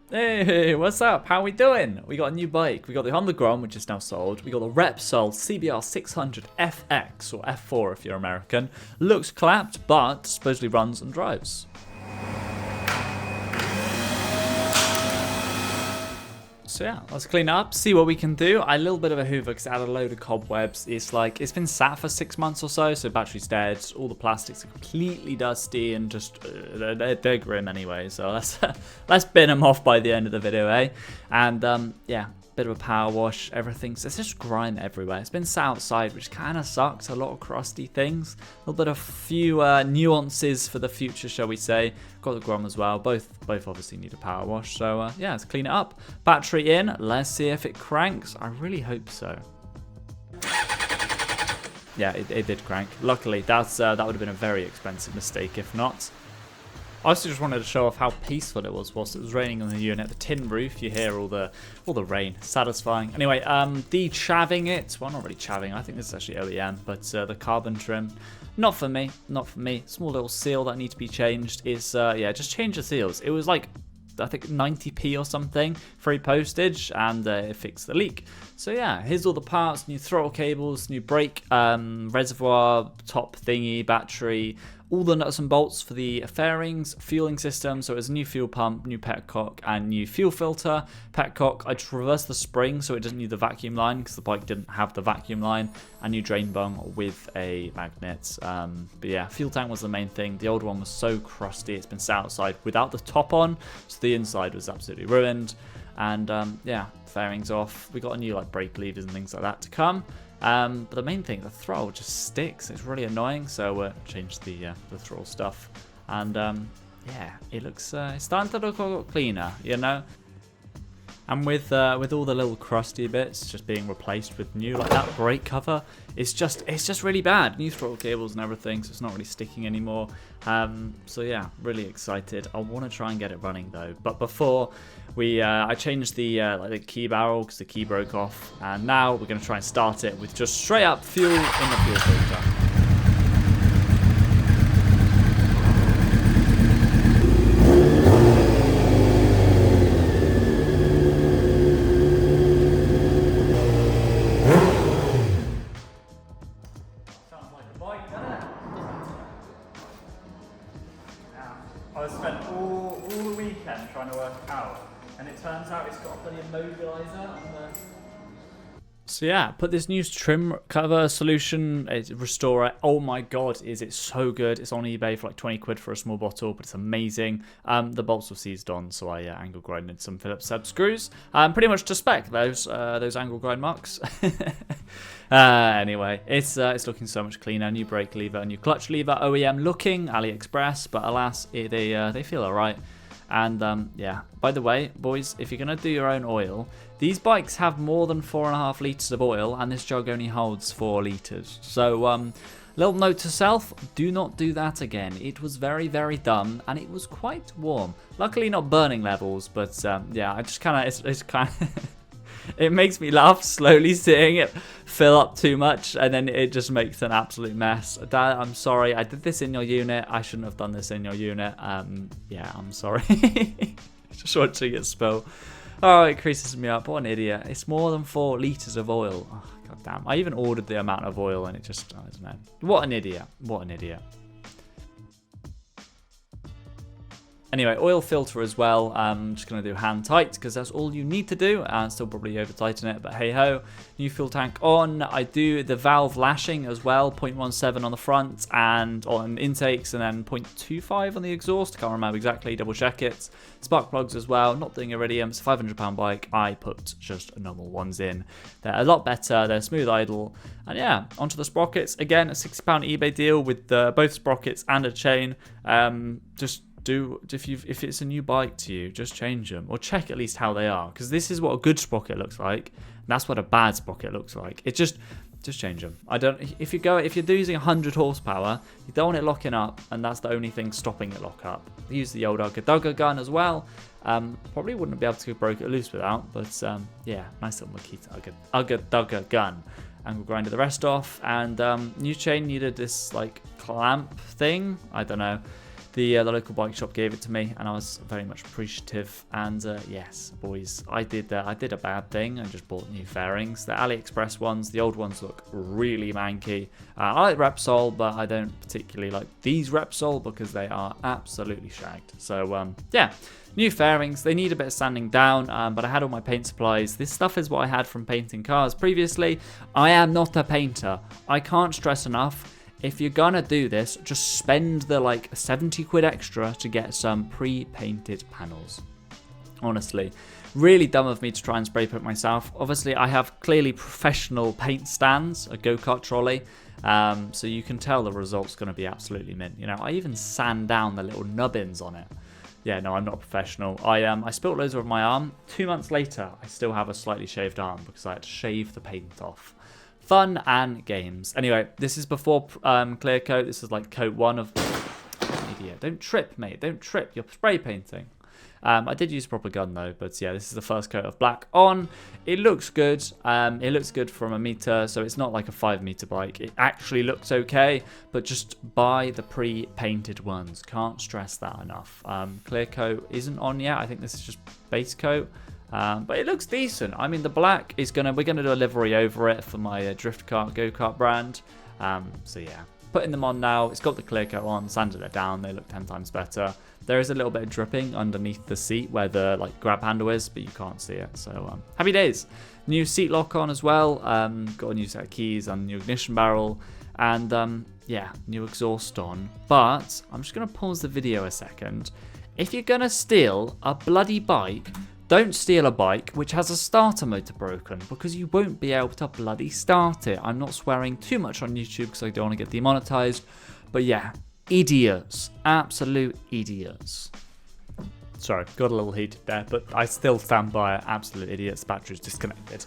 Hey, what's up? How we doing? We got a new bike. We got the Underground, which is now sold. We got the Repsol CBR600 FX, or F4 if you're American. Looks clapped, but supposedly runs and drives. So yeah, let's clean up, see what we can do. A little bit of a hoover because it had a load of cobwebs. It's been sat for 6 months or so battery's dead. All the plastics are completely dusty and just, they're grim anyway. So let's bin them off by the end of the video, eh? And yeah, bit of a power wash, everything's, there's just grime everywhere. It's been sat outside, which kind of sucks, a lot of crusty things. A little bit of few nuances for the future, shall we say. Got the grime as well, both obviously need a power wash. So yeah, let's clean it up. Battery in, let's see if it cranks. I really hope so. Yeah, it did crank. Luckily, that would have been a very expensive mistake if not. I also just wanted to show off how peaceful it was whilst it was raining on the unit. The tin roof, you hear all the rain. Satisfying. Anyway, de-chaving it. Well, not really chaving. I think this is actually OEM, but the carbon trim, not for me. Not for me. Small little seal that needs to be changed. Is yeah, just change the seals. It was like, I think 90p or something, free postage, and it fixed the leak. So yeah, here's all the parts, new throttle cables, new brake, reservoir, top thingy, battery, all the nuts and bolts for the fairings, fueling system. So it's a new fuel pump, new petcock, and new fuel filter. Petcock, I just reversed the spring so it doesn't need the vacuum line because the bike didn't have the vacuum line. A new drain bung with a magnet. But yeah, fuel tank was the main thing. The old one was so crusty, it's been sat outside without the top on, so the inside was absolutely ruined. And yeah, fairings off. We got a new like brake levers and things like that to come. But the main thing, the throttle just sticks. It's really annoying. So changed the throttle stuff, and yeah, it looks it's starting to look a lot cleaner, you know. And with all the little crusty bits just being replaced with new, like that brake cover, it's just really bad. New throttle cables and everything, so it's not really sticking anymore. So yeah, really excited. I want to try and get it running though. But before I changed the like the key barrel because the key broke off, and now we're gonna try and start it with just straight up fuel in the fuel filter. I spent all the weekend trying to work it out, and it turns out it's got a bloody immobilizer on the... So yeah, put this new trim cover solution, restorer. Oh my god, is it so good. It's on eBay for like 20 quid for a small bottle, but it's amazing. The bolts were seized on, so I angle grinded some Phillips head screws. Pretty much to spec, those angle grind marks. Anyway, it's looking so much cleaner. New brake lever, new clutch lever, OEM looking, Aliexpress, but alas, they feel alright. And yeah, by the way, boys, if you're going to do your own oil, these bikes have more than 4.5 litres of oil, and this jug only holds 4 litres. So, little note to self, do not do that again. It was very, very dumb, and it was quite warm. Luckily not burning levels, but yeah, I just kind of, it's kind of... It makes me laugh slowly seeing it fill up too much, and then it just makes an absolute mess. Dad, I'm sorry. I did this in your unit. I shouldn't have done this in your unit. Yeah, I'm sorry. Just watching it spill. Oh, it creases me up. What an idiot. It's more than 4 litres of oil. Oh, god damn. I even ordered the amount of oil, and it just, I don't know. What an idiot. What an idiot. Anyway, oil filter as well. I'm just going to do hand tight because that's all you need to do, and still probably over tighten it, but hey ho. New fuel tank on. I do the valve lashing as well, 0.17 on the front and on intakes, and then 0.25 on the exhaust. Can't remember exactly, double check it. Spark plugs as well, not doing iridium. It's a £500 bike. I put just normal ones in. They're a lot better, they're smooth idle. And yeah, onto the sprockets. Again, a £60 eBay deal with both sprockets and a chain. If it's a new bike to you, just change them or check at least how they are, because this is what a good sprocket looks like, and that's what a bad sprocket looks like. It just change them. If you're using 100 horsepower, you don't want it locking up, and that's the only thing stopping it lock up. Use the old Ugga gun as well. Probably wouldn't be able to break it loose without, but yeah, nice little Makita Ugga gun. Angle grinded the rest off, and new chain needed this like clamp thing. I don't know. The local bike shop gave it to me, and I was very much appreciative. And yes, boys, I did a bad thing. I just bought new fairings. The Aliexpress ones, the old ones look really manky. I like Repsol, but I don't particularly like these Repsol because they are absolutely shagged. So yeah, new fairings. They need a bit of sanding down, but I had all my paint supplies. This stuff is what I had from painting cars previously. I am not a painter. I can't stress enough. If you're gonna do this, just spend the like 70 quid extra to get some pre-painted panels. Honestly, really dumb of me to try and spray paint myself. Obviously, I have clearly professional paint stands, a go-kart trolley, so you can tell the result's gonna be absolutely mint. You know, I even sand down the little nubbins on it. Yeah, no, I'm not a professional. I spilt loads over my arm. 2 months later, I still have a slightly shaved arm because I had to shave the paint off. Fun and games. Anyway, this is before clear coat. This is like coat 1 of... Idiot. Don't trip, mate. Don't trip. You're spray painting. I did use a proper gun though, but yeah, this is the first coat of black on. It looks good. It looks good from a meter, so it's not like a 5 meter bike. It actually looks okay, but just buy the pre-painted ones. Can't stress that enough. Clear coat isn't on yet. I think this is just base coat. But it looks decent. I mean, the black is we're gonna do a livery over it for my drift kart go-kart brand. So yeah, putting them on now. It's got the clear coat on, sanded it down. They look 10 times better. There is a little bit of dripping underneath the seat where the like grab handle is, but you can't see it. So happy days. New seat lock on as well. Got a new set of keys and new ignition barrel, and yeah, new exhaust on. But I'm just gonna pause the video a second. If you're gonna steal a bloody bike, don't steal a bike which has a starter motor broken, because you won't be able to bloody start it. I'm not swearing too much on YouTube because I don't want to get demonetized. But yeah, idiots. Absolute idiots. Sorry, got a little heated there, but I still stand by it. Absolute idiots. Battery's disconnected.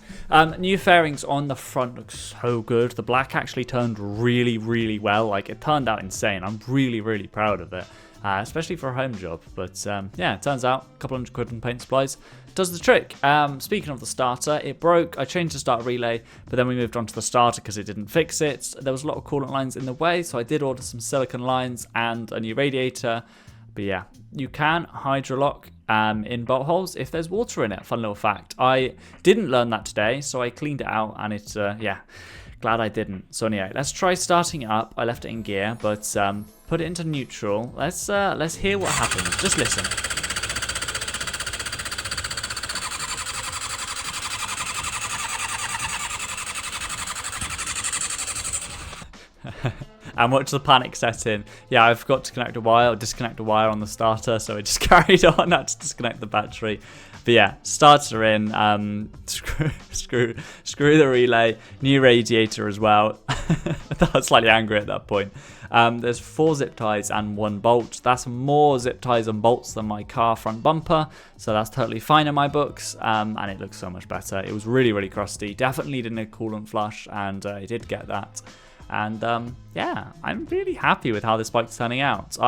New fairings on the front look so good. The black actually turned really, really well. Like, it turned out insane. I'm really, really proud of it. Especially for a home job. But yeah, it turns out a couple hundred quid in paint supplies does the trick. Speaking of the starter, it broke. I changed the starter relay, but then we moved on to the starter because it didn't fix it. There was a lot of coolant lines in the way, so I did order some silicone lines and a new radiator. But yeah, you can hydrolock in bolt holes if there's water in it. Fun little fact. I didn't learn that today, so I cleaned it out, and it's yeah, glad I didn't. So anyway, let's try starting it up. I left it in gear, but put it into neutral. Let's hear what happens. Just listen. And watch the panic set in. Yeah, I forgot to connect a wire or disconnect a wire on the starter, so it just carried on. I had to disconnect the battery. But yeah, starter in, screw the relay, new radiator as well. I was slightly angry at that point. There's 4 zip ties and 1 bolt. That's more zip ties and bolts than my car front bumper, so that's totally fine in my books, and it looks so much better. It was really, really crusty. Definitely needed a coolant flush, and I did get that. And yeah, I'm really happy with how this bike's turning out.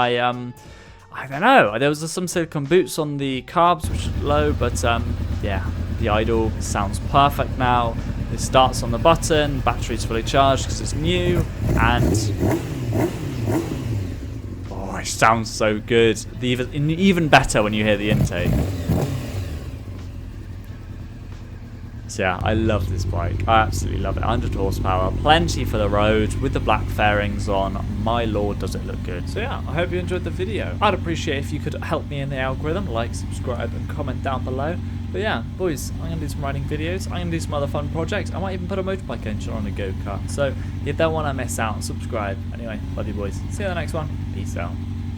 I don't know, there was some silicone boots on the carbs, which are low, but yeah, the idle sounds perfect now. It starts on the button, battery's fully charged because it's new, and oh, it sounds so good. Even better when you hear the intake. So yeah, I love this bike. I absolutely love it. 100 horsepower, plenty for the road with the black fairings on. My lord, does it look good. So yeah, I hope you enjoyed the video. I'd appreciate if you could help me in the algorithm, like, subscribe, and comment down below. But yeah, boys, I'm going to do some riding videos. I'm going to do some other fun projects. I might even put a motorbike engine on a go-kart. So you don't want to miss out. Subscribe. Anyway, love you boys. See you in the next one. Peace out.